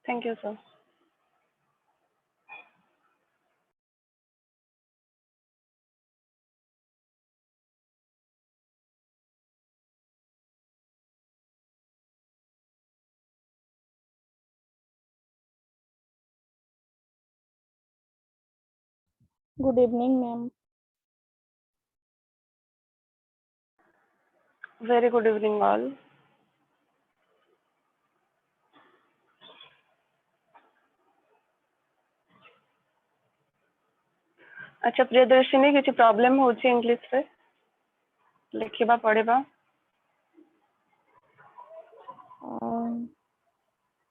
Thank you, sir. Good evening, ma'am. Very good evening, all. अच्छा प्रियदर्शिनी किसी problem होची English रे लिखिबा पढ़िबा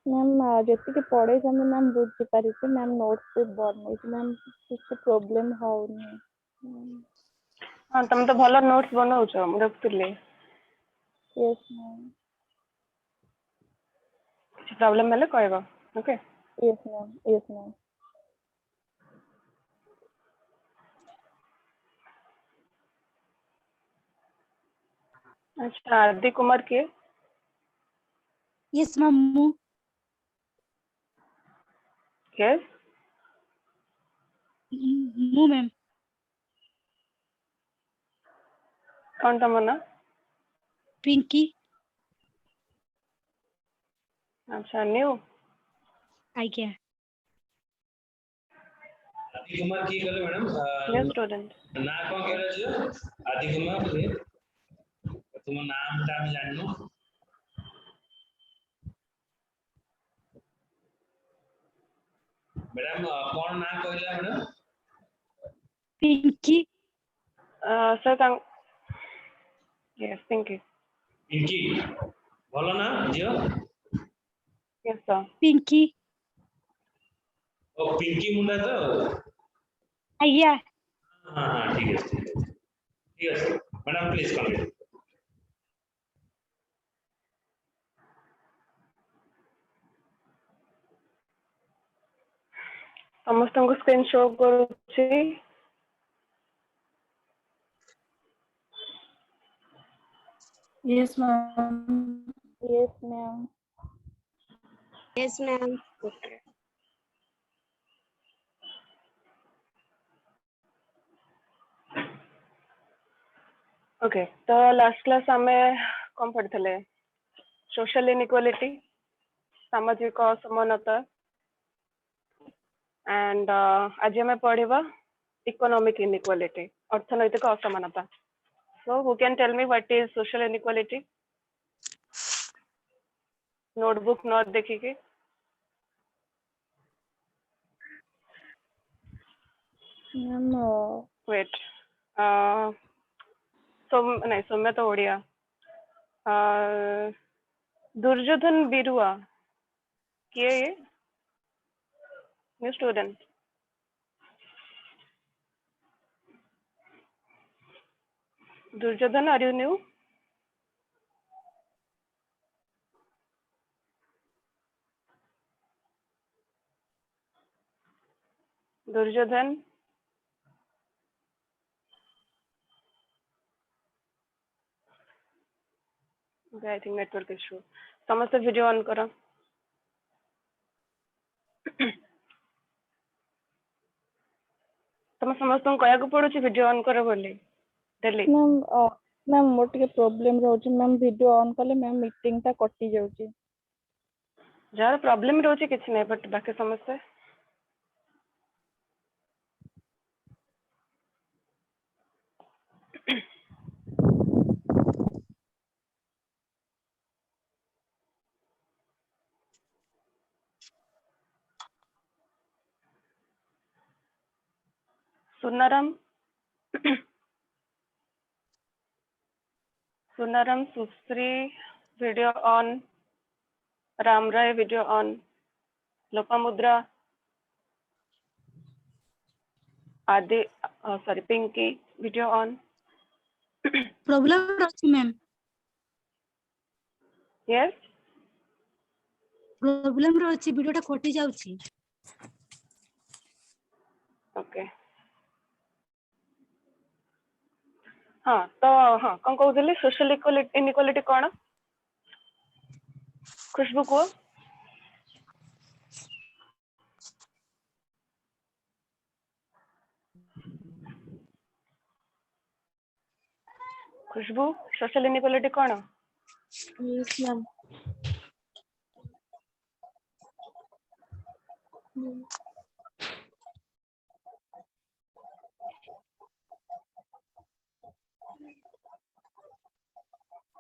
मैम जति के पढ़े छन मैम बुझी पारि छी मैम नोट्स पे बनई छी मैम कुछ प्रॉब्लम होनी हां तुम तो भलो नोट्स बनाउछ हम देखतिले यस मैम किसी प्रॉब्लम हेले कहबा ओके यस मैम अच्छा आरती कुमार के यस मैम यस मु मैम कौन तम ना पिंकी अच्छा न्यू आज्ञा आदि कुमार की गले मैडम न्यू स्टूडेंट ना कोन केले छियो आदि कुमार के तुम नाम ता हम जाननु मैडम कोन ना कहला मैडम पिंकी सर तंग यस थैंक यू पिंकी बोलो ना जियो यस सर पिंकी ओ पिंकी मुंडा तो आज्ञा हां हां ठीक है मैडम प्लीज कंटिन्यू समस्त को स्क्रीन शो करूची yes ma'am yes ma'am yes ma'am okay okay तो लास्ट क्लास हमें कौन पढ़ते सोशल इनइक्वालिटी सामाजिक असमानता एंड आज हमें पढ़ा इकोनॉमिक इनइक्वालिटी अर्थनैतिक असमानता so who can tell me what is social inequality notebook note देखिए मैम वेट नहीं सौम्य तो ओडिया दुर्योधन बिरुआ किए ये new student Duryodhan are you new Duryodhan I think network issue समस्त वीडियो ऑन करो तुम समस्त कहया पड़ुची वीडियो ऑन करो बोली डेली मैम मैम मोर टिके प्रॉब्लम रहउची मैम वीडियो ऑन कले मैम मीटिंग ता कटि जाउची जार प्रॉब्लम रोचे किसी नहीं बट बाकी समस्या Sunaram Sunaram Sushri video on Ram Rai video on Lopamudra आदि sorry Pinky video on problem रही मैम यस प्रॉब्लम रही वीडियोटा कटि जाउची ओके हाँ तो हाँ कौन कहते सोशल इनइक्वालिटी कौन खुशबू को खुशबू सोशल इनइक्वालिटी कौन? Yes, ma'am.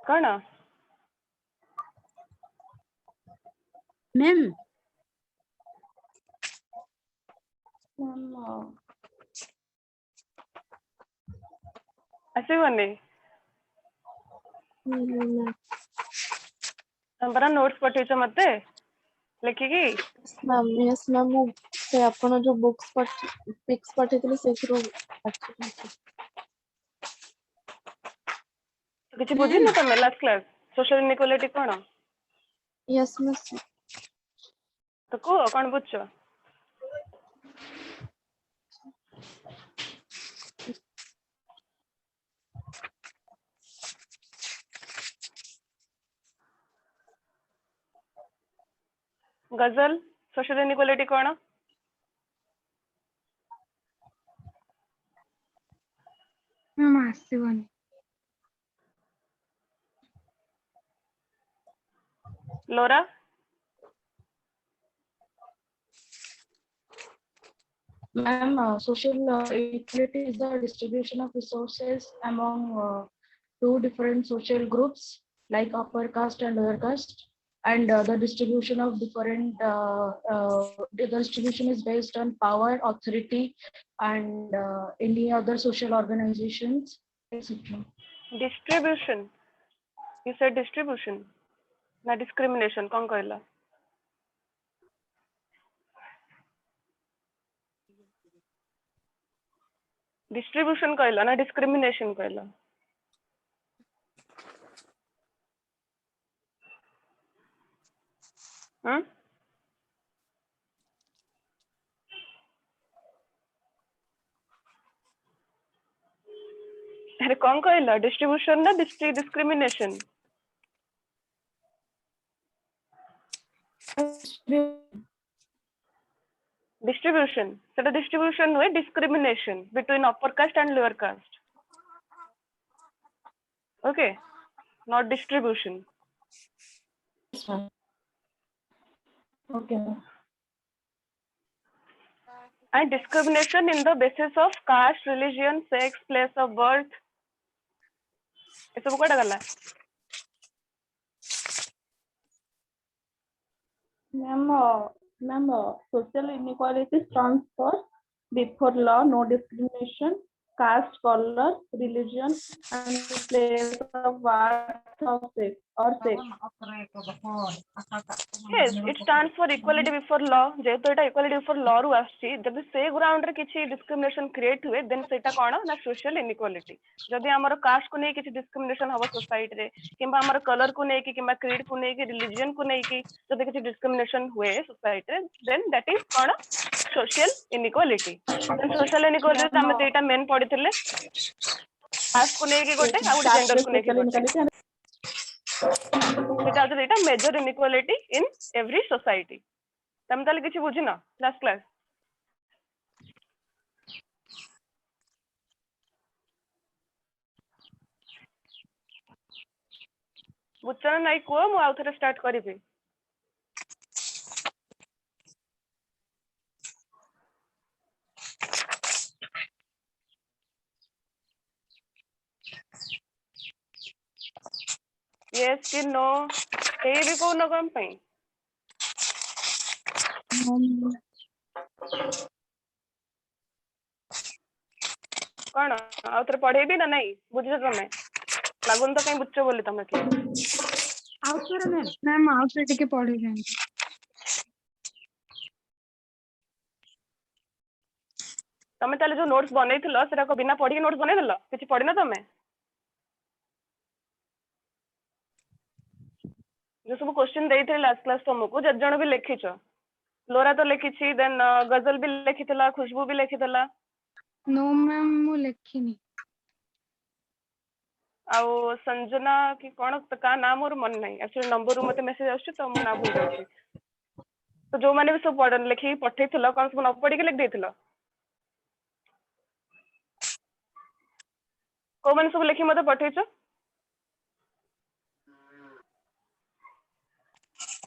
कौन? मैम Ma'am, आसबनी तमरा नोट्स पठेछ मते लेखिकी ma'am, yes, ma'am. से अपन जो बुक्स पिक्स पठेइଥିଲେ सेथिरो किछि बुझिन तमे लास्ट क्लास सोशल इनइक्वालिटी कौन? यस मिस तो कह कौन बुझछ? गजल सोशल इनइक्वालिटी कौन? Ma'am आसबनी Laura Ma'am, social equality is the distribution of resources among two different social groups like upper caste and lower caste, and the distribution of the distribution is based on power, authority, and any other social organizations, etc. Distribution you said distribution ना discrimination कौन कहला? Distribution कहला ना discrimination कहला? अरे कौन कहला distribution ना डिस्क्रिमिनेशन? डिस्ट्रीब्यूशन सेटा डिस्ट्रीब्यूशन हुए discrimination between upper caste and lower caste. Okay not distribution. Yes, ma'am. Okay, ma'am. And discrimination in the basis of caste, religion, sex, place of birth. ये सब कोड़ा गला? Ma'am, social inequality stands for before law, no discrimination, caste, color, religion, and place of birth of sex or sex. Yes, it stands for equality before law. जेहेतु एटा equality before law रु आछि, जदि से ground रे किछि discrimination create हुए, then सेटा कोन ना social inequality. जदि हमर कास्ट को नै किछि discrimination हबो सोसाइटी रे, किंबा हमर कलर को नै कि किंबा क्रीड को नै कि रिलीजन को नै कि जदि किछि discrimination हुए सोसाइटी रे, then that is cone social inequality. Then social inequality हम एटा मेन पढिथिले. कास्ट को नै कि गोटे आ गोटे जेंडर को नै कि गोटे. सेटा होता है major inequality in every society. तम ताले किछि बुझिन लास्ट क्लास? बुझना नहीं को मु आउ थरे स्टार्ट करिबे. यस कि नो ए भी को न कम पई कोन आउ थरे पढेबी ना नहीं बुझिस तमे लागुन तो कहीं बुझछ बोली तमे के आउटरे मैम आउटरे टिके पढ़ी जाए. तमे ताले जो नोट्स बनैथिलो सेटा को बिना पढी नोट्स बनै देलो किछि पढी ना तमे जो सब क्वेश्चन देइथे लास्ट क्लास तुमको जज जण भी लिखिछ. लोरा तो लिखिछि, देन गजल भी लिखितला, खुशबू भी लिखितला. नो मैम मु लेखिनी. आउ संजना की कोन का नाम मोर मन नहीं एक्चुअली नंबर रु मते मेसेज आछी तो मु ना भूल जाछि. तो जो माने भी सब पढ़न लिखि पठैथिलो कोन सब न पढ़ी के लिख देथिलो? को मैंने सब लिखी मते पठेइछ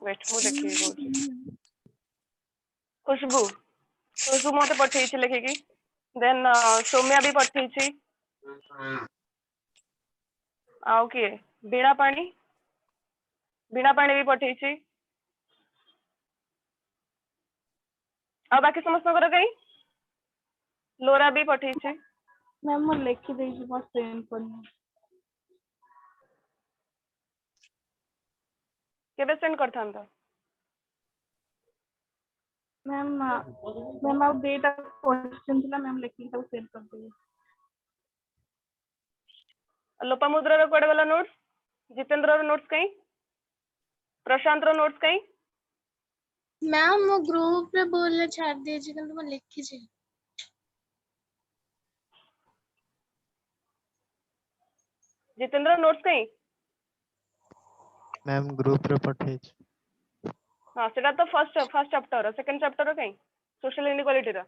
वेट मु देखि कहूची खुशबू मते पठेइछ लिखिकी देन सौम्या भी पठेइछि आउ किए बीणा पाणी भी पठेइछि आ बाकी समस्त कहीं लोरा भी पठेइछि मैम मैं लिखि देछि बस सेंड करनी केबे सेंड करथांत मैम मैम अब डेटा क्वेश्चन थिला मैम लिखि तब सेंड कर देबी लोपामुद्रा रो कोडे वाला नोट्स जितेंद्र रो नोट्स कहीं प्रशांत रो नोट्स कहीं मैम वो ग्रुप रे बोलले छाड़ दीजिए किंतु मैं लिखी छी जितेंद्र नोट्स कहीं मैम ग्रुप रे पठेज हाँ सेटा तो फर्स्ट चैप्टर सेकंड चैप्टर कहीं सोशल इनइक्वालिटी रा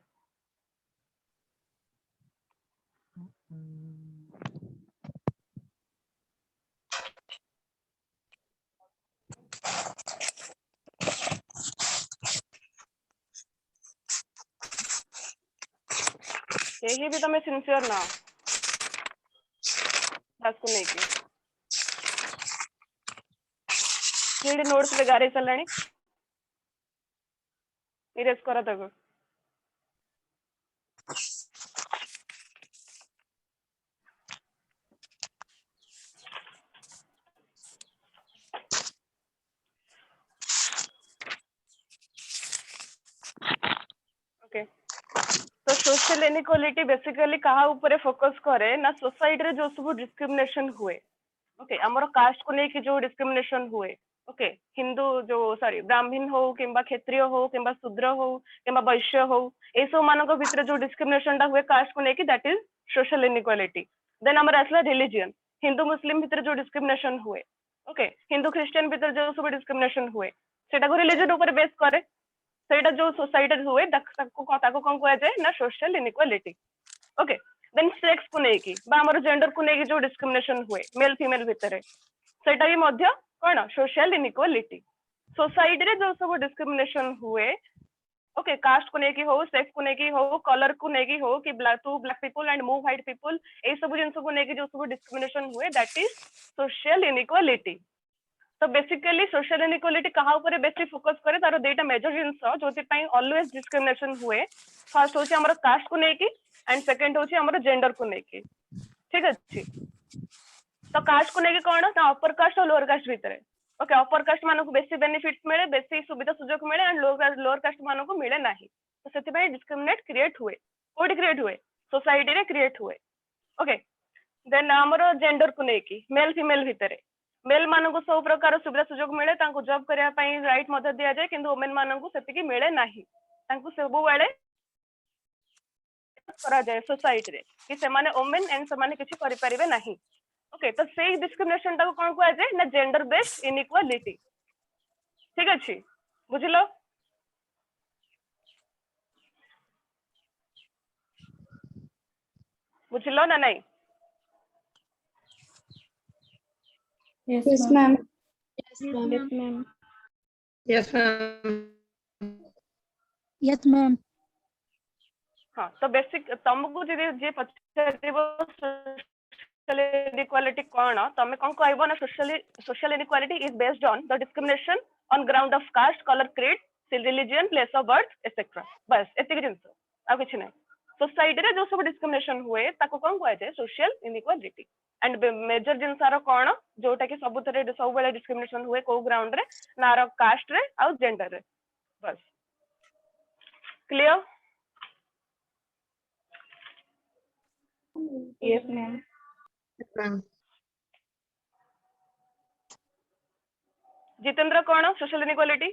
यही भी तमें सिंसियर ना क्लास को लेके रीड नोट्स पे गारे चलनी इरेज करा तक ओके तो सोशल इनइक्वालिटी बेसिकली कहा ऊपर फोकस करे ना सोसाइटी रे जो सब डिस्क्रिमिनेशन हुए ओके हमर कास्ट को लेके जो डिस्क्रिमिनेशन हुए ओके हिंदू जो सॉरी ब्राह्मण हो किंबा क्षत्रिय हो किंबा शूद्र हो किंबा वैश्य हो ए सब मानक भितर जो डिस्क्रिमिनेशन टा हुए कास्ट को लेके that is social inequality then हमर असला रिलीजन हिंदू मुस्लिम भितर जो डिस्क्रिमिनेशन हुए ओके हिंदू क्रिश्चियन भितर जो सब डिस्क्रिमिनेशन हुए सेटा को रिलीजन ऊपर बेस करे सेटा जो सोसाइटी हुए ताको कोन कहै जाय ना social inequality okay then sex को लेकी बा हमर जेंडर को लेकी जो डिस्क्रिमिनेशन हुए मेल फीमेल भितर सेटा भी मध्य कोन सोशल इनइक्वालिटी सोसाइटी रे जो सब डिस्क्रिमिनेशन हुए ओके कास्ट को लेकी हो सेक्स को लेकी हो कलर को लेकी हो कि black people and more white people ए सब जिंस को लेकी जो सब डिस्क्रिमिनेशन हुए दैट इज सोशल इनइक्वालिटी तो बेसिकली सोशल इनइक्वालिटी कहा ऊपर बेसी फोकस करे तारो डेटा मेजर जिंस जोति पई ऑलवेज डिस्क्रिमिनेशन हुए फर्स्ट होची हमर कास्ट को लेकी एंड सेकंड होची हमर जेंडर को लेकी ठीक अछि तो कास्ट को लेके कोन ना अपर कास्ट और लोअर कास्ट भीतर ओके अपर कास्ट मानको बेसी बेनिफिट्स मिले बेसी सुविधा सुजोग मिले एंड लोअर कास्ट मानको मिले नाही तो सेति पई डिस्क्रिमिनेट क्रिएट हुए कोड क्रिएट हुए सोसाइटी रे क्रिएट हुए ओके देन हमर जेंडर को लेकी मेल फीमेल भीतर मेल मानको सब प्रकार सुविधा सुजोग मिले तांको जॉब करिया पई राइट मदद दिया जाय किंतु वुमेन मानको सेतिकी मिले नाही तांको सब बेले करा जाय सोसाइटी रे कि से माने वुमेन एंड से माने किछि करि परिबे नाही ओके तो सेही डिस्क्रिमिनेशन टा को कोन कहै जाय ना जेंडर बेस्ड इनइक्वालिटी ठीक अछि बुझिलो बुझिलो ना नहीं Yes, ma'am. Yes ma'am Yes, ma'am. Yes, ma'am. हाँ तो बेसिक तुमको जे पचारिबो सोशल इनइक्वालिटी कोन तमे कोन कहबो ना social inequality is based on the discrimination on ground of cast colour creed religion place of birth etcetera बस एतिक जिंस आ किछ नै सोसाइटी रे जो सब डिस्क्रिमिनेशन हुए ताको कोन कहै छै सोशल इनइक्वालिटी एंड मेजर जिंस आरो कोन जोटा कि सब तरे सब बेले डिस्क्रिमिनेशन हुए को ग्राउंड रे ना आरो कास्ट रे आ जेंडर रे बस क्लियर yes ma'am जितेंद्र कौन सोशल इनइक्वालिटी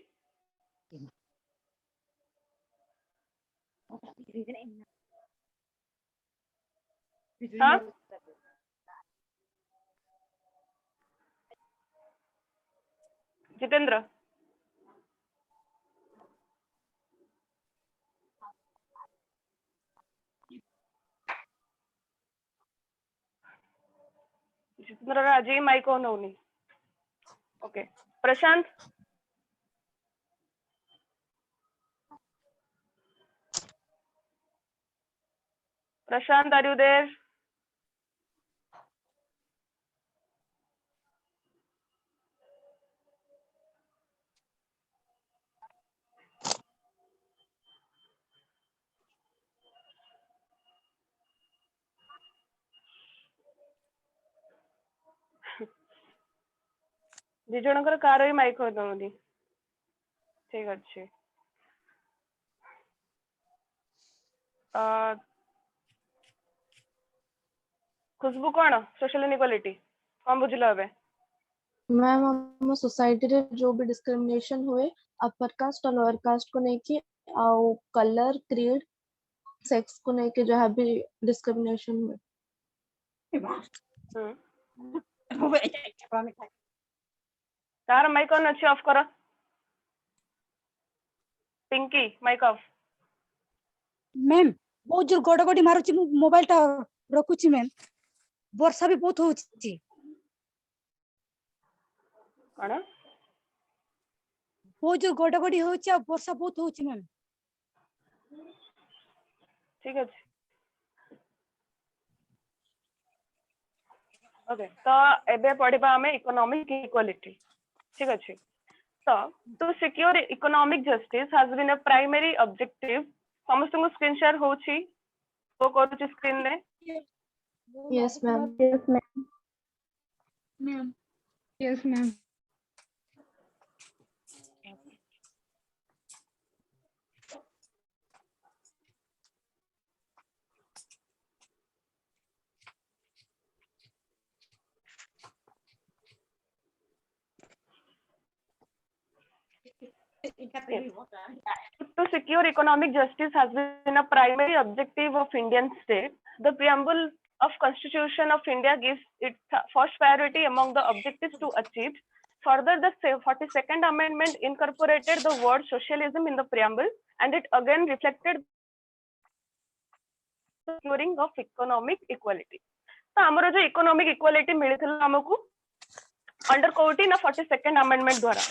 हाँ जितेंद्र जितेंद्र आज माइक ऑन होनी। Okay Prashant are you there? ଦି ଜଣଙ୍କର କାର ବି ମାଇକ୍ କରିଦଉନି। ଠିକ ଅଛି। खुशबू कौन सोशल इनइक्वालिटी कौन बुझिल एबे? मैम हम सोसाइटी रे जो भी डिस्क्रिमिनेशन हुए अपर कास्ट और लोअर कास्ट को लेके आउ कलर क्रीड सेक्स को लेके जहाँ भी डिस्क्रिमिनेशन हुए। कार माइक ऑन अच्छी ऑफ करो। Pinky mic off. मैम बहुत जोर गड़गड़ी मारुची मु मोबाइल टा रखुची मैम वर्षा भी बहुत होची कौन बहुत जोर गड़गड़ी होची आ वर्षा बहुत होची मैम। ठीक है ओके तो एबे पढ़िबा हमें इकोनॉमिक इक्वालिटी। ठीक अछि तो to secure economic justice has been a primary objective. समस्त को स्क्रीन शेयर होची तो करूची स्क्रीन ने। Yes ma'am. Yes, ma'am. Ma'am yes ma'am. To secure economic justice has been a primary objective of Indian state. The preamble of Constitution of India gives it first priority among the objectives to achieve. Further, the 42nd Amendment incorporated the word socialism in the preamble, and it again reflected the securing of economic equality. तो हमरो जो economic equality मिलिथिला हमकु under कोटी ना 42nd amendment द्वारा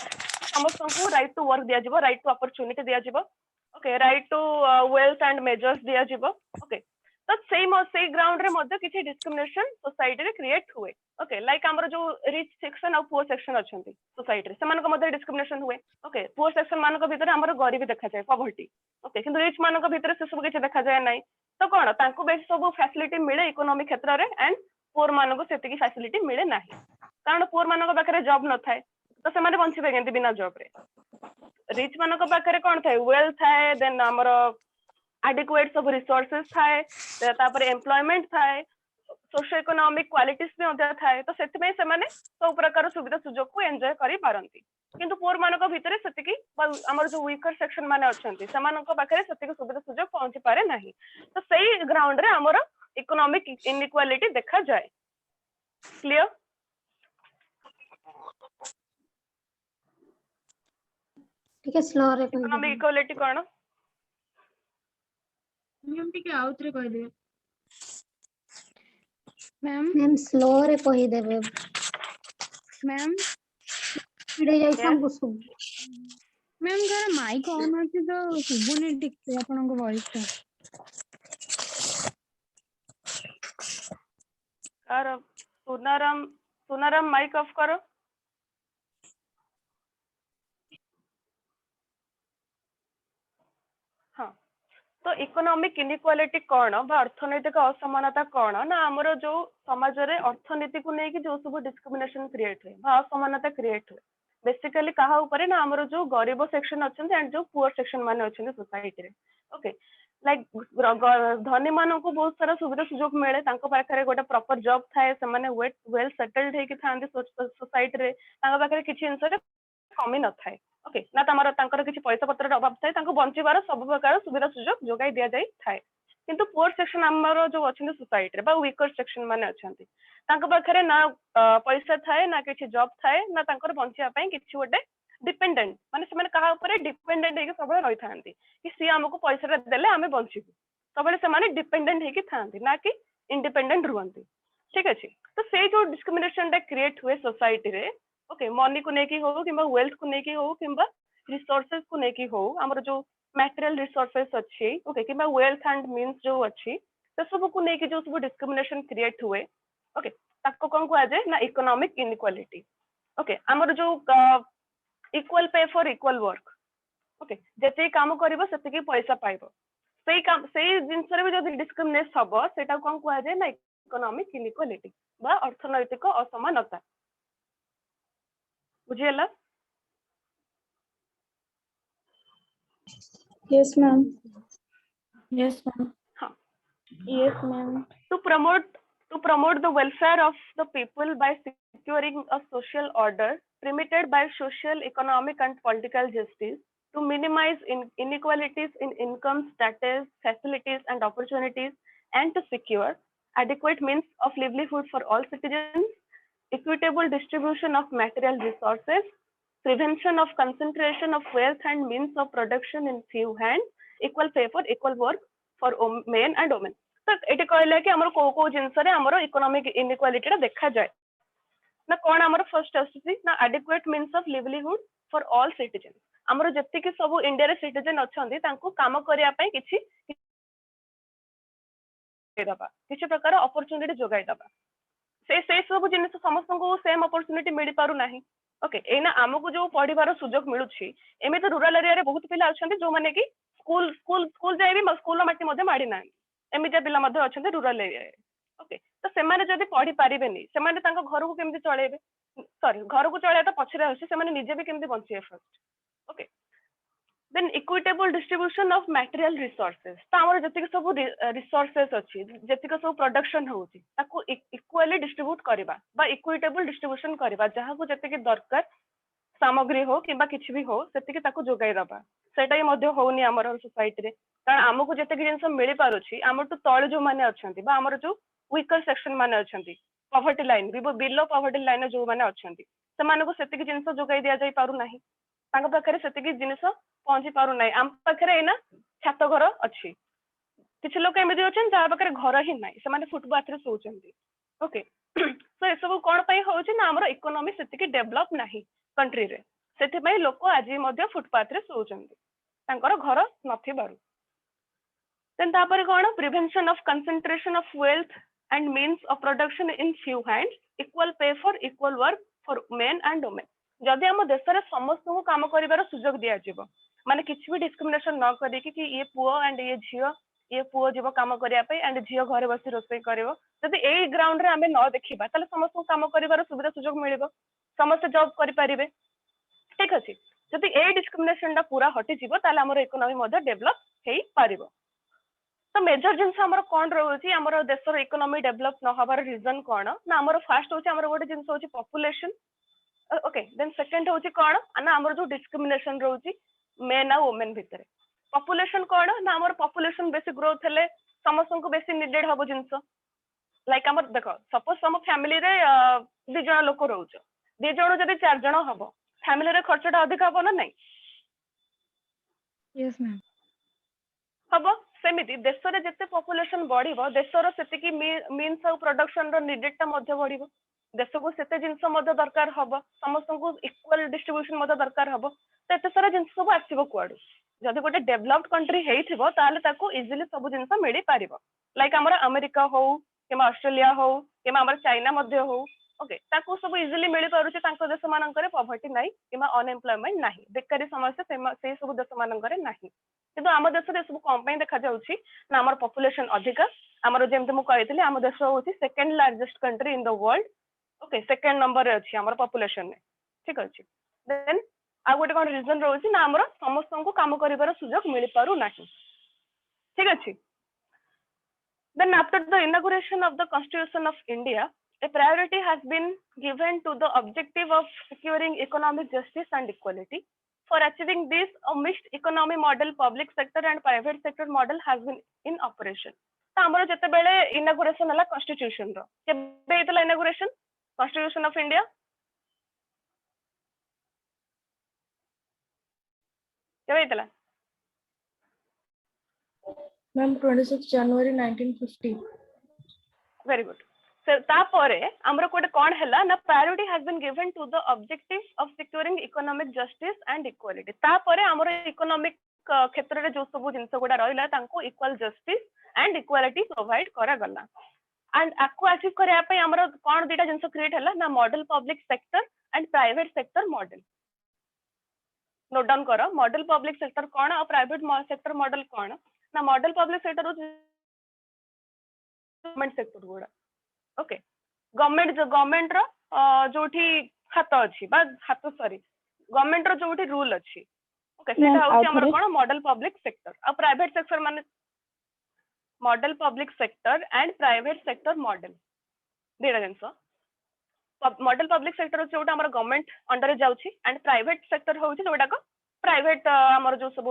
समस्त right to work दिया जिवो, right to opportunity दिया जिवो, okay right to wealth and measures दिया जिवो। ओके तो सेई ग्राउंड रे मध्ये किछि डिस्क्रिमिनेशन सोसाइटी रे क्रिएट हुए। ओके लाइक हमरो जो रिच सेक्शन और पुअर सेक्शन अछंती सोसाइटी रे सेमान को मध्ये डिस्क्रिमिनेशन हुए। ओके पुअर सेक्शन मान को भीतर हमरो गरीबी देखा जाय पॉवर्टी। ओके किंतु रिच मान को भीतर से सब किछि देखा जाय नै तो कोन तांको बेस सब फैसिलिटी मिले इकोनॉमिक क्षेत्र रे एंड पुअर मान को सेति की फैसिलिटी मिले नाही कारण पुअर मान को पाखरे जॉब न थाए तो से माने बंचिबे केंति बिना जॉब रे। रिच मान को पाखरे कोन थाए वेल्थ थाए देन हमरो एडिक्वेट सब रिसोर्सेस थाए तापर एम्प्लॉयमेंट थाए सोशो इकोनॉमिक क्वालिटीज भी होता थाए तो सेति में से माने सब प्रकार सुविधा सुजोग को एन्जॉय करि पारंती किंतु पुअर मान को भीतर सेति की हमर जो वीकर सेक्शन माने अछंती से मान को पाखरे सेति की सुविधा सुजोग पहुंची पारे नाही तो सही ग्राउंड रे हमर इकोनॉमिक इनइक्वालिटी देखा जाए। क्लियर? ठीक है स्लो रे कोई इकोनॉमिक इक्वालिटी कोन मैम टिके आउट रे कह दे मैम। मैम स्लो रे कहि देबे मैम चिड़े जाई हमको सब मैम घर माइक ऑन अछि तो सुबुनी टिके आपन को वॉइस टा और सुनाराम माइक ऑफ करो। हाँ तो इकोनॉमिक इनइक्वालिटी कौन बा अर्थनैतिक असमानता कौन ना हमरो जो समाज रे अर्थनीति को लेके जो सब डिस्क्रिमिनेशन क्रिएट हुए बा असमानता क्रिएट हुए बेसिकली कहा ऊपर ना हमरो जो गरीब सेक्शन अछंती एंड जो पुअर सेक्शन माने अछंती सोसाइटी रे। ओके लाइक धनी मानन को बहुत सारा सुविधा सुजोग मिले तांको पाखरे गोटे प्रॉपर जॉब थाए से माने वेल सेटल्ड हे कि थांदी सोसाइटी रे तांको पाखरे किछि इंसरे कमी न थाए। ओके ना तमरो तांकर किछि पैसा पत्र अभाव थाए तांको बंचिबार सब प्रकार सुविधा सुजोग जोगाई दिया जाई थाए किंतु पुअर सेक्शन हमरो जो अछंती सोसाइटी रे बा वीकर सेक्शन माने अछंती तांको पाखरे ना पैसा थाए ना किछि जॉब थाए ना तांकर बंचिया पई किछि गोटे डिपेंडेंट माने से माने कहा ऊपर डिपेंडेंट हे कि सब रही थांती कि सी हमको पैसा देले हमें बंचिबू सब से माने डिपेंडेंट हे कि थांती ना कि इंडिपेंडेंट रुहंती ठीक अच्छे तो से जो डिस्क्रिमिनेशन टा क्रिएट हुए सोसाइटी रे ओके मनी को लेकिन हो कि वेल्थ को लेकिन हो कि रिसोर्सेज को लेकिन हो आमर जो मटेरियल रिसोर्सेज अच्छी ओके कि वेल्थ एंड मीन्स जो अच्छी तो सब को लेकिन जो सब डिस्क्रिमिनेशन क्रिएट हुए ओके ताको कौन कह जाए ना इकोनॉमिक इनइक्वालिटी ओके आमर जो equal pay for equal work okay जति काम करिवो सेतिकी पैसा पाइबो सेई काम सेई जिंस रे भी जदि डिस्क्रिमिनेट हबो सेटा कौन कह जाए ना इकोनॉमिक इनइक्वालिटी बा अर्थनैतिक असमानता बुझियला Yes, ma'am. Yes, ma'am. हाँ Yes, ma'am. to promote the welfare of the people by securing a social order permitted by social, economic and political justice, to minimize inequalities in income, status, facilities and opportunities, and to secure adequate means of livelihood for all citizens, equitable distribution of material resources, prevention of concentration of wealth and means of production in few hands, equal pay for equal work for men and women. तो ये कहला कि हमर को जिनस रे हमर economic inequality टा देखा जाए ना कौन हमर फर्स्ट आसी ना adequate means of livelihood for all citizen हमर जति कि सब इंडिया रे सिटीजन अछंती तांको काम करिया पई किछि दबा किछि प्रकार अपॉर्चुनिटी जोगाई दबा से सब जिनिस समस्त को सेम अपॉर्चुनिटी मिल पारु नाही ओके एना हमको जो पढ़िबार सुजोग मिलुछि एमे तो रूरल एरिया रे बहुत पिला अछंती जो माने कि स्कूल स्कूल स्कूल जाय भी स्कूल माटी मध्ये माडी नाही एमितिया पिला मध्ये अछंती रूरल एरिया रे ओके तो सेमाने जदि पढ़ी पारिबेनी सेमाने तांको घर को केमति चलेबे सॉरी घर को चले तो पछरे अछि सेमाने निजे भी केमति बंचिए first okay then equitable distribution of material resources तो हमर जति सब रिसोर्सेज अछि जति सब प्रोडक्शन होउछि ताको इक्वली डिस्ट्रीब्यूट करबा बा इक्विटेबल डिस्ट्रीब्यूशन करबा जहा को जति दरकार सामग्री हो किबा किछि भी हो सेति ताको जोगाई दबा सेटा ही मध्ये होउनी हमर सोसाइटी रे कारण हमको जति जिंस मिल पारुछि हमर तो तळे जो माने अछंती बा हमर जो वीकर सेक्शन माने अछंती poverty line below poverty line जो माने अछंती सेमानको सेति जिंस जोगाई दिया जाई पारु नाही तांको पाखरे सेति जिंस पहुंची पारु नाही आम पाखरे एना छात घर अछि किछि लोक एमिति अछन जा पाखरे घर ही नाही सेमाने फुटपाथ रे सोचंती ओके सो ए सब कोन पई होउछि ना हमर इकोनॉमी सेति डेवलप नाही कंट्री रे सेति पई लोक आजि मध्ये फुटपाथ रे सोचंती तांकर घर नथि बारु देन तापर कोन prevention of concentration of wealth and means of production in few hands equal pay for equal work for men and women जदि हम देश रे समस्त को काम करिवार सुजोग दिया जिवो माने किछि भी डिस्क्रिमिनेशन न करी कि ये पुओ एंड ये पुओ जीव काम करिया पे एंड झियो घरे बसी रोसई करिवो जदि एई ग्राउंड रे हमें न देखिबा ताले समस्त को काम करिवार सुविधा सुजोग मिलिबो समस्त जॉब करि परिबे ठीक अछि जदि ए डिस्क्रिमिनेशन टा पूरा हटि जीवो ताले हमर इकोनॉमी मध्ये डेवलप हेई पारिबो तो मेजर जिनस हमर कोन रहउची हमर देशर इकोनॉमी डेवलप न हबार रीजन कोन ना हमर फर्स्ट होची हमर गोटे जिनस होची पॉपुलेशन ओके देन सेकंड होची कोन ना हमर जो डिस्क्रिमिनेशन रहउची मेन आ वुमेन भितर पॉपुलेशन कोन ना हमर पॉपुलेशन बेसी ग्रोथ हेले समस्त को बेसी नीडेड हबो जिनस लाइक हमर देखो सपोज हम फैमिली रे 2 जण लोक रहउछ 2 जण जदि 4 जण हबो फैमिली रे खर्चटा अधिक हबो ना नहीं Yes, ma'am. हबो सेमिति देश रे जते पॉपुलेशन बढ़िबो देशर सेतिकी मीन्स ऑफ प्रोडक्शन रो नीडेड ता मध्ये बढ़िबो देश को सेते जिंस मध्ये दरकार हबो समस्त को इक्वल डिस्ट्रीब्यूशन मध्ये दरकार हबो तो एते सारा जिंस सब आसीबो कुआडू जदि गोटे डेवलप्ड कंट्री हेइथिबो ताले ताको इजीली सब जिंस मिली पारिबो लाइक हमर अमेरिका हो किमा ऑस्ट्रेलिया हो किमा हमर चाइना मध्ये हो ओके ताको सब इजीली मिली पारुचे तांको देश मानकरे पॉवर्टी नाही किमा अनएम्प्लॉयमेंट नाही बेकारी समस्या से सब देश मानकरे नाही किंतु आम देश रे सब कम पई देखा जाउची ना हमर पॉपुलेशन अधिक हमर जेमते मु कहितली आम देश होची second largest country in the world okay second number रे अछि हमर पॉपुलेशन ने ठीक अछि देन आ गोटे कोन रीजन रहउची ना हमर समस्त को काम करिवार सुजोग मिली पारु नाही ठीक अछि then after the inauguration of the constitution of India a priority has been given to the objective of securing economic justice and equality. For achieving this, a mixed economy model, public sector and private sector model has been in operation. तो हमर जते बेले inauguration हला constitution रो केबे हेतला inauguration constitution of India केबे हेतला Ma'am, 26 January 1950. Very good तापरे हमरो कोटे कोन हैला ना priority has been given to the objective of securing economic justice and equality तापरे हमरो इकोनॉमिक क्षेत्र रे जो सब जिंस गुडा रहिला तांको equal justice and equality provide करा गला एंड आको अचीव करया पई हमरो कोन दिटा जिंस क्रिएट हैला ना model public sector and private sector model note down करो मॉडल पब्लिक सेक्टर कोन और प्राइवेट सेक्टर मॉडल कोन ना model public sector government sector गुडा ओके गवर्नमेंट रो जोठी हाथ अछि बा हाथ सॉरी गवर्नमेंट रो जोठी रूल अछि ओके सेटा होछि हमर कोन मॉडल पब्लिक सेक्टर और प्राइवेट सेक्टर माने model public sector and private sector model देरा जंसो मॉडल पब्लिक सेक्टर होछि जोटा हमर गवर्नमेंट अंडर रे जाउछि एंड प्राइवेट सेक्टर होछि जोटा को प्राइवेट हमर जो सब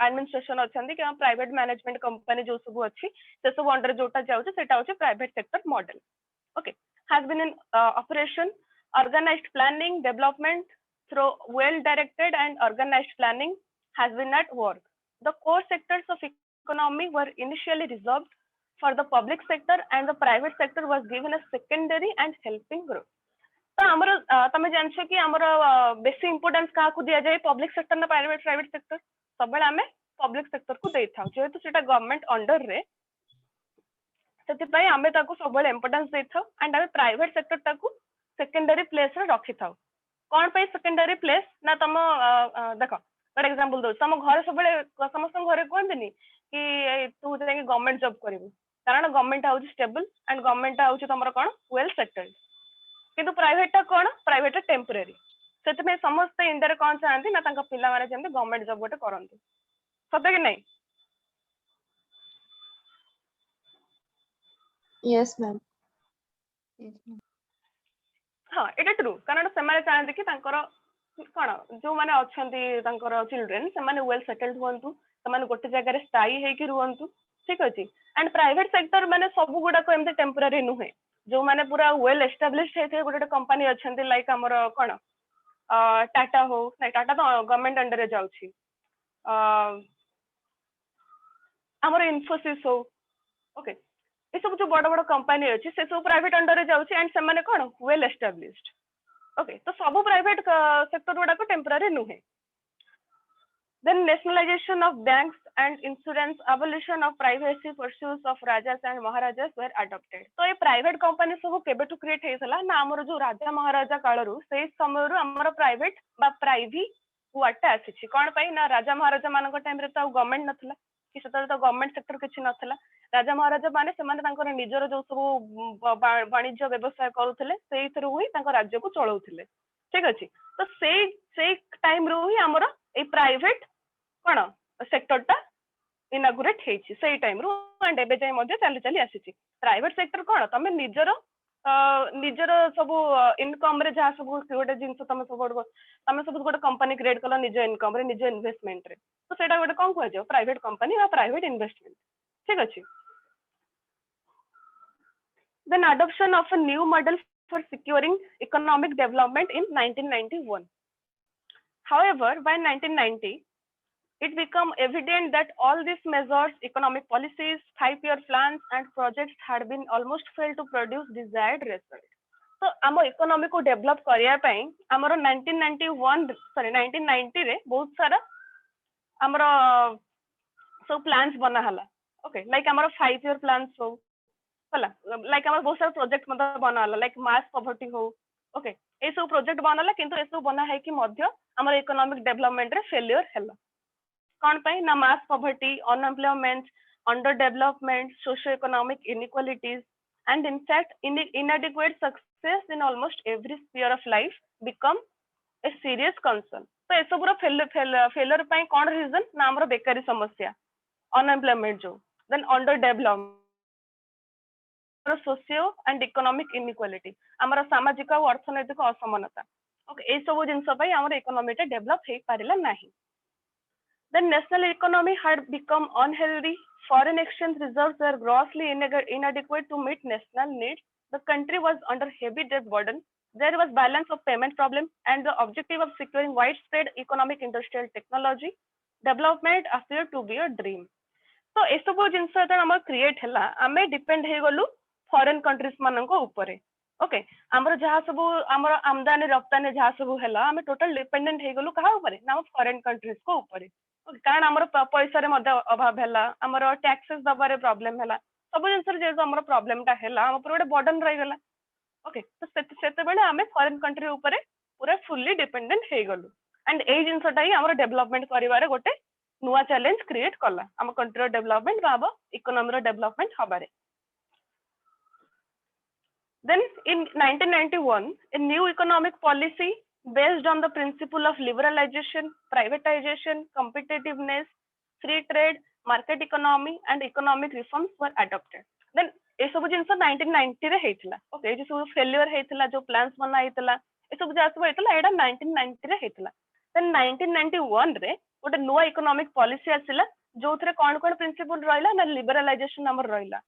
एडमिनिस्ट्रेशन अछंदी कि प्राइवेट मैनेजमेंट कंपनी जो सब अछि से सब अंडर जोटा जाउछि सेटा होछि private sector model okay has been in operation organized planning development through well directed and organized planning has been at work the core sectors of economy were initially reserved for the public sector and the private sector was given a secondary and helping role तो हमरो तमे जानछो कि हमरो बेसी importance का को दिया जाय पब्लिक सेक्टर ना प्राइवेट सेक्टर सबले हमें पब्लिक सेक्टर को देई थाउ जेहेतु सेटा गवर्नमेंट अंडर रे आमे ताको सबले इंपोर्टेंस दे थाउ एंड आमे प्राइवेट सेक्टर ताको सेकेंडरी प्लेस रे रखि थाउ कोन पे सेकेंडरी प्लेस ना तम देखो फॉर एग्जांपल दो तम घर सबले समस्त घरे कोनदिनी कि तू जे गवर्नमेंट जॉब करिवु कारण government house stable and government house तमरो कोन वेल सेटल्ड किंतु प्राइवेट टा कोन प्राइवेट टेम्पररी सेते में समस्त इंडिया रे कोन चाहंती ना तांका पिला माने जेंते गवर्नमेंट जॉब गोटे करंतु सते कि नहीं Yes, ma'am. हाँ एटा ट्रू कारण से माने चाहंती कि तांकर कोन जो माने अछंती तांकर चिल्ड्रन से माने वेल सेटल्ड हुअंतु से माने गोटे जगह रे स्थायी हे कि रुहंतु ठीक अछि एंड प्राइवेट सेक्टर माने सब गुडा को एमते टेम्पररी नुहे जो माने पूरा वेल एस्टैब्लिश्ड हेथे गोटे कंपनी अछंती लाइक हमर कोन टाटा हो नहीं टाटा तो गवर्नमेंट अंडर रे जाउछि हमर इन्फोसिस हो ओके ये सब जो बड़ बड़ कंपनी अछि से सब प्राइवेट अंडर रे जाउछि एंड से माने कोन वेल एस्टैब्लिश्ड ओके तो सब प्राइवेट सेक्टर गुडा को टेम्पररी नुहे then nationalization of banks and insurance abolition of privacy pursuits of rajas and maharajas were adopted तो ये प्राइवेट कंपनी सब केबे टू क्रिएट हेसला ना हमर जो राजा महाराजा कालरू से समय रो हमर प्राइवेट बा प्राइवेट वाटा आछि कोन पई ना राजा महाराजा मानको टाइम रे तो गवर्नमेंट नथला कि सेतर तो गवर्नमेंट सेक्टर किछि नथला राजा महाराजा माने से माने तांकर निजर जो सब वाणिज्य व्यवसाय करूथिले सेई थरु ही तांकर राज्य को चलाउथिले ठीक अछि तो से टाइम रो ही हमर ए प्राइवेट कोन सेक्टर टा इनागुरेट हेछि सेई टाइम रो एंड एबे जाय मध्ये चली चली आसीछि प्राइवेट सेक्टर कोन तमे निजर सब इनकम रे जहा सब गोटे जिंस तमे सब गोटे कंपनी क्रिएट कलो निज इनकम रे निज इन्वेस्टमेंट रे तो सेटा गोटे कोन कहै जो प्राइवेट कंपनी या प्राइवेट इन्वेस्टमेंट ठीक अछि then adoption of a new model for securing economic development in 1991 however by 1990 it became evident that all these measures, economic policies, 5-year plans and projects had been almost failed to produce desired result. So, our economy को develop करिया पई हमरो 1990 रे बहुत सारा हमरो सब plans बना हला okay like हमरो 5-year plans हो हला like हमरो बहुत सारा प्रोजेक्ट मतलब बना हला like mass poverty हो okay ए सब प्रोजेक्ट बनाला किंतु ए सब बना है कि मध्य हमरो इकोनॉमिक डेवलपमेंट रे फेलियर हला कौन पाई ना mass poverty, unemployment, underdevelopment, socio-economic inequalities, and in fact, inadequate success in almost every sphere of life become a serious concern. तो ये सब फेलियर पाई कौन रीजन ना हमरो बेकारी समस्या, unemployment जो, then underdevelopment, socio and economic inequality, हमारा सामाजिक और अर्थनैतिक असमानता, ओके ये सब जिनस पाई हमरो इकोनॉमी टे डेवलप हे पारिला नाही. The national economy had become unhealthy. Foreign exchange reserves were grossly inadequate to meet national needs. The country was under heavy debt burden. There was balance of payment problem and the objective of securing widespread economic industrial technology development appeared to be a dream. So, ये सब जिनस हम create हला आमे depend हे गलु foreign countries मानक ऊपर okay आमर जहाँ सब आमर आमदानी रप्तानी जहाँ सब है आम टोटल डिपेंडेंट हो गलु कहा ना फॉरेन कंट्रीज को ऊपर कारण आमर पैसा अभाव है आमर टैक्सेस दबारे प्रॉब्लम है सब जिन जेहतु आम प्रॉब्लमटा है आम गोटे बर्डन रहीगला ओके तो से आम फॉरेन कंट्री ऊपर पूरा फुल्ली डिपेंडेंट हो गलु एंड यही जिनसटा ही आम डेवलपमेंट करिवारे गोटे नुआ चैलेंज क्रिएट कला आम कंट्री डेवलपमेंट आम economy development हबारे Then in 1991, a new economic policy based on the principle of liberalization, privatization, competitiveness, free trade, market economy, and economic reforms were adopted. Then ये सब जिनस 1990 रे हेतला okay जो सब failure हेतला जो plans बना हेतला ये सब जा सब हेतला एडा 1990 रे हेतला देन 1991 रे गोटे नुआ इकोनॉमिक पॉलिसी आसिला जो थरे कोन कोन प्रिंसिपल रहला ना लिबरलाइजेशन हमर रहला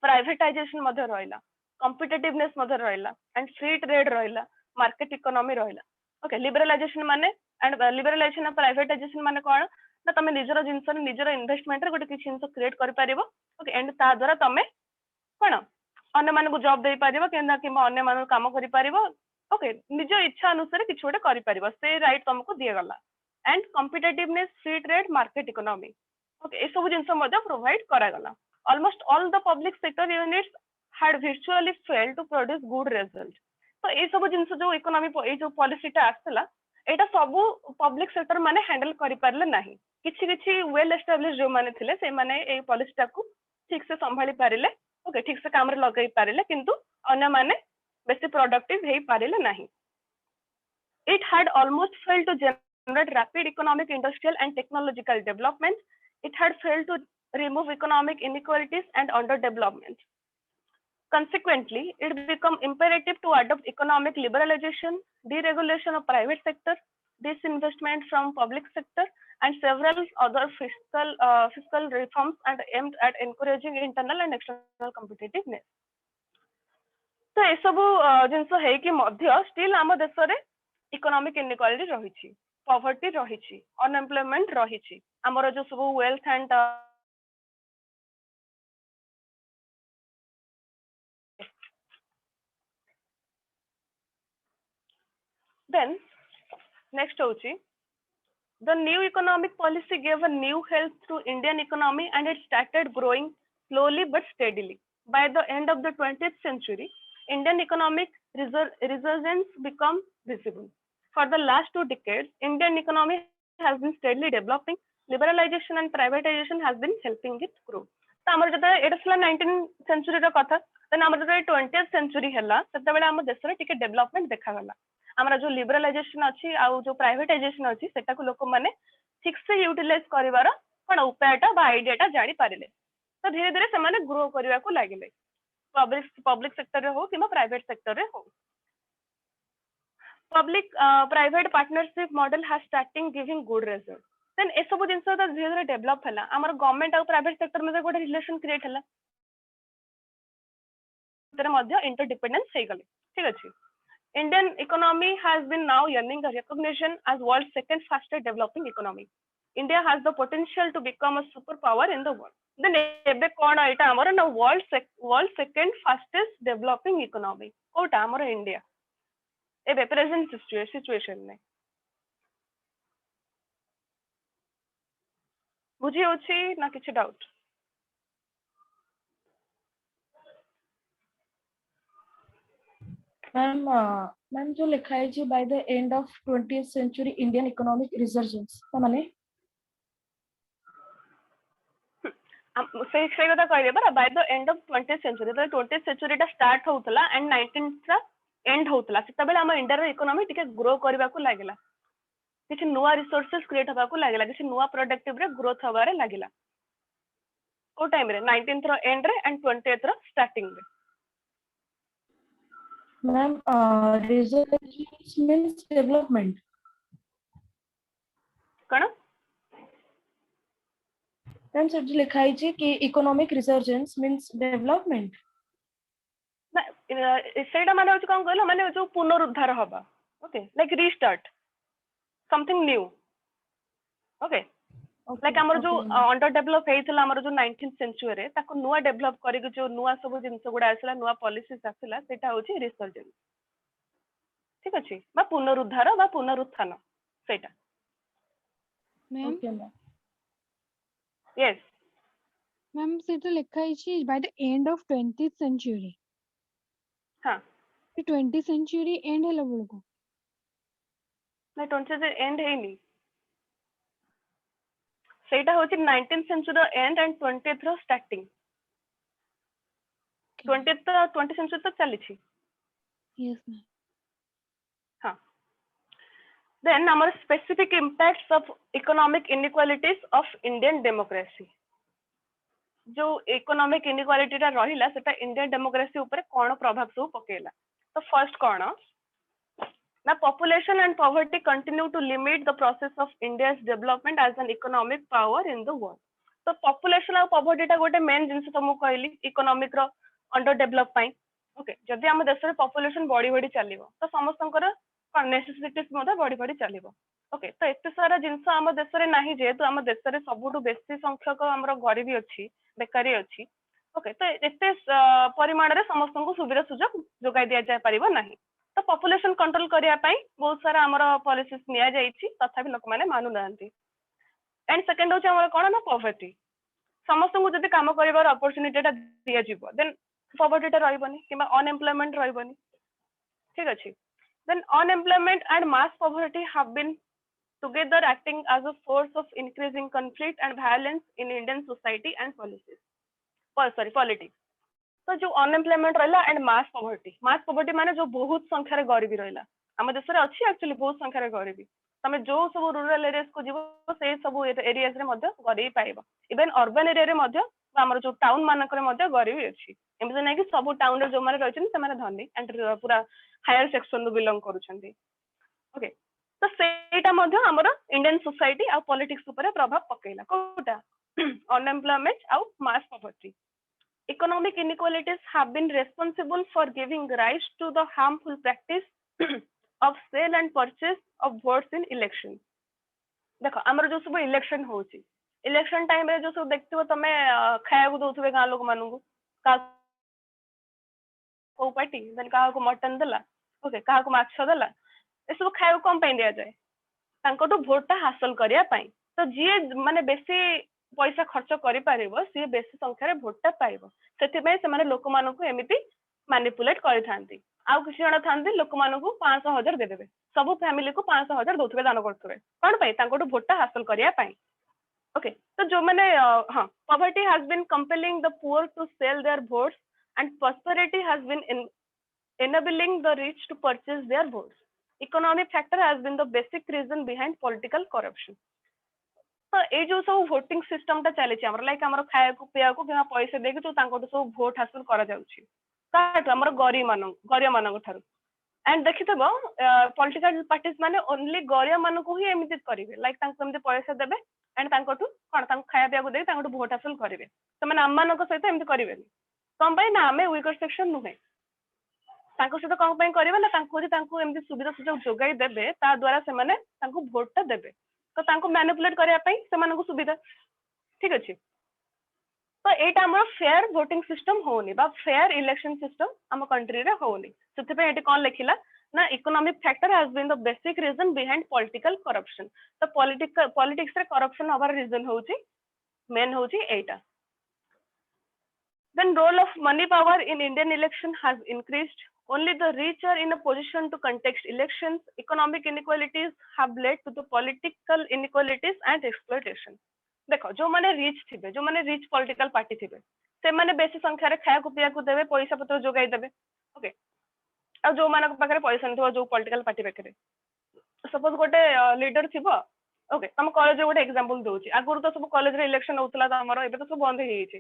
प्राइवेटाइजेशन मध्ये रहला कॉम्पिटिटिवनेस मध्ये रहला एंड फ्री ट्रेड रहला मार्केट इकोनॉमी रहला ओके लिबरलाइजेशन माने एंड लिबरलाइजेशन और प्राइवेटाइजेशन माने कोन ना तमे निजर जिंस निजर इन्वेस्टमेंट रे गोटे किछि जिंस क्रिएट करि परिबो ओके एंड ता द्वारा तमे कोन अन्य मानकु जॉब दे परिबो केना कि अन्य मानकु काम करि परिबो ओके निज इच्छा अनुसार किछि गोटे करि परिबो से राइट तुमको दिया गला and competitiveness free trade market economy okay ए सब जिंस मध्ये प्रोवाइड करा गला almost all the public sector units had virtually failed to produce good result तो ए सब जिंस जो इकोनॉमी ए जो पॉलिसीटा आसला एटा सब पब्लिक सेक्टर माने हैंडल करि पारले नाही किछि किछि वेल एस्टैब्लिश जो माने थिले से माने ए पॉलिसीटा को ठीक से संभाली पारिले ओके ठीक से काम रे लगाई पारिले किंतु अन्य माने बेसी प्रोडक्टिव हेई पारिले नाही it had almost failed to generate rapid economic industrial and technological development it had failed to remove economic inequalities and underdevelopment Consequently, it became imperative to adopt economic liberalization, deregulation of private sector, disinvestment from public sector, and several other fiscal reforms and aimed at encouraging internal and external competitiveness. तो ये सब जिनस है कि मध्य still आम देश रे economic inequality रही poverty रही अनएम्प्लॉयमेंट रही आमर जो सब wealth and Then, next hochi, the new economic policy gave a new health to Indian economy and it started growing slowly but steadily. By the end of the 20th century, Indian economic resurgence became visible. For the last 2 decades, Indian economy has been steadily developing. Liberalization and privatization has been helping it grow. तो आमर जते एटा 19th century रो कथा then आमर जते 20th century हला तते बेला हम देश रे टिके डेवलपमेंट देखा गला आमर जो लिबरलाइजेशन अच्छी आ जो प्राइवेटाइजेशन अच्छी सेटा को लोक माने ठीक से यूटिलाइज करिवार कोन उपायटा बा आइडियाटा जानि पारिले तो धीरे धीरे से माने ग्रो करिवा को लागिले पब्लिक सेक्टर रे हो किबा प्राइवेट सेक्टर रे हो public private partnership model has starting giving good result then ए सब जिंस तो धीरे धीरे डेवलप हला हमर गवर्नमेंट और प्राइवेट सेक्टर में गोटे रिलेशन क्रिएट हला तेरे मध्य इंटरडिपेंडेंस हे गले ठीक अछि Indian economy has been now earning a recognition as world's second fastest developing economy. India has the potential to become a superpower in the world. Then ebe कोन एटा हमर ना world second fastest developing economy. Kota हमर India. एबे present situation में बुझी होछि ना किछि doubt ma'am जो लिखा है जी by the end of 20th century Indian economic resurgence तो माने से कथा कहले बरा by the end of 20th century तो 20th century टा स्टार्ट होतला एंड 19th रा एंड होतला सेता बेला हम इंडिया रो इकोनॉमी टिके ग्रो करबा को लागला किछि नुवा रिसोर्सेस क्रिएट होबा को लागला किछि नुवा प्रोडक्टिव रे ग्रोथ होबारे लागला ओ टाइम रे 19th रो एंड रे एंड 20th रो स्टार्टिंग रे मैम resurgence means development कण मैम सर जो लिखा है जी कि economic resurgence means development ना सेटा माने होछ कोन कहलो माने जो पुनरुद्धार होबा okay like restart something new okay like हमर जो अंडर डेवलप हेइतला हमर जो 19th सेंचुरी रे ताको नुआ डेवलप करिक जो नुआ सब जिंस गुडा आसला नुआ पॉलिसीज आसला सेटा होची रिसर्जेंस ठीक अछि बा पुनरुद्धार बा पुनरुत्थान सेटा ma'am Okay, ma'am. Yes ma'am सेटा लिखा है by the end of 20th century हां 20th century end ହେଲା ବେଳକୁ ना 20th से एंड हेइनी सेटा होची 19th century and and 20th रो स्टार्टिंग 20th सेंचुरी तक चली छी yes मैम हाँ then our specific impacts of economic inequalities of Indian democracy जो इकोनॉमिक इनइक्वालिटी रा रहिला सेटा इंडियन डेमोक्रेसी ऊपर कोन प्रभाव सब पकेला तो फर्स्ट कोन ना population and poverty continue to limit the process of India's development as an economic power in the world तो पॉपुलेशन और पॉवर्टी टा गोटे मेन जिंस तुमको कहली इकोनॉमिक रो अंडर डेवलप पाई ओके जदी हम देश रे पॉपुलेशन बढ़ी बढ़ी चलिबो तो समस्तंकर नेसेसिटीज मधे बढ़ी बढ़ी चलिबो ओके तो एते सारा जिंस हम देश रे नाही जेतु हम देश रे सबुटु बेसी संख्यक हमरो गरीबी अछि बेकारी अछि ओके तो एते परिमाण रे समस्त को सुविधा सुजोग जोगाई दिया जाय परिबो नाही तो पॉपुलेशन कंट्रोल करिया पई बहुत सारा हमरो पॉलिसीज निया जाईछि तथा भी लोक माने मानु नांती एंड सेकंड होचे हमर कोन ना पॉवर्टी समस्त को जदी काम करिवार अपॉर्चुनिटी टा दिया जिवो देन पॉवर्टी टा रहइबनी किबा अनएम्प्लॉयमेंट रहइबनी ठीक अछि then unemployment and mass poverty have been together acting as a force of increasing conflict and violence in Indian society and policies politics तो जो अनएम्प्लॉयमेंट रहला एंड मास पॉवर्टी माने जो बहुत संख्या रे गरीबी रहला हम देश रे अछि एक्चुअली बहुत संख्या रे गरीबी तमे जो सब रूरल एरियाज को जीवो से सब एरियाज रे मध्ये गरीबी पाइबो इवन अर्बन एरिया रे मध्ये हमर जो टाउन मानक रे मध्ये गरीबी अछि एमजे नै कि सब टाउन रे जो माने रहछन से माने धनी एंड पूरा हायर सेक्शन रो बिलोंग करूछन्ती ओके तो सेटा मध्ये हमर इंडियन सोसाइटी आ पॉलिटिक्स ऊपर प्रभाव पकेला कोटा अनएम्प्लॉयमेंट आ mass poverty economic inequalities have been responsible for giving rise to the harmful practice of sale and purchase of votes in elections देखो हमर जो सब इलेक्शन होची इलेक्शन टाइम रे जो सब देखथिबो तमे खाया को दोथबे गां लोक मानू का को पार्टी देन का को मटन देला ओके का को माछ देला ए सब खाया कम पई दिया जाय तांको तो वोट हासिल करिया पई तो जी माने बेसी पैसा खर्च करि पारिबो सी बेसी संख्या रे वोट पाइबो सेति पई से माने लोक मानन को एमिति मैनिपुलेट करि थांती आउ किसी जण थांती लोक मानन को 500,000 दे देबे सब फैमिली को 500,000 दोथबे दान करथबे कोन पई तांको तो वोट हासिल करिया पई ओके तो जो माने हां poverty has been compelling the poor to sell their votes and prosperity has been enabling the rich to purchase their votes economic factor has been the basic reason behind political corruption तो ए जो सब voting system टा चली छी हमर like हमर खाया को पिया को बिना पैसे देके तो तांको तो सब वोट हासिल करा जाउची काट हमर गरीब मानन थारु एंड देखितबो पॉलिटिकल पार्टीज माने ओनली गरीब मानन को ही एमिति करिवे लाइक तांको एमिति पैसा देबे एंड तांको टू कोन तांको खाया पिया को दे तांको टू वोट हासिल करिवे तो माने हम मानन को सहित एमिति करिवेनी कम पई ना हमें वीकर सेक्शन नुहे तांको सहित कम पई करिवे ना तांको एमिति सुविधा सुजोग जोगाई देबे ता द्वारा से माने तांको वोट ता देबे तो तांको मैनिपुलेट करिया पई से माने को सुविधा ठीक अछि तो एटा हमर फेयर वोटिंग सिस्टम होनी बा फेयर इलेक्शन सिस्टम हम कंट्री रे होनी सेते पे एटी कोन लिखिला ना economic factor has been the basic reason behind political corruption तो पॉलिटिक्स रे करप्शन हबार रीजन होची मेन होची एटा then role of money power in Indian election has increased only the rich are in a position to contest elections economic inequalities have led to the political inequalities and exploitation देखो जो माने rich थिबे जो माने rich political party थिबे से माने बेसी संख्या रे खाया को पिया को देबे पैसा पत्र जोगाई देबे ओके आ जो माने पाखरे पैसा नथवा जो पॉलिटिकल पार्टी पाखरे सपोज गोटे लीडर थिबो ओके हम कॉलेज रे गोटे एग्जांपल दोची आगुर तो सब कॉलेज रे इलेक्शन होतला त हमर एबे तो सब बंद हे हिची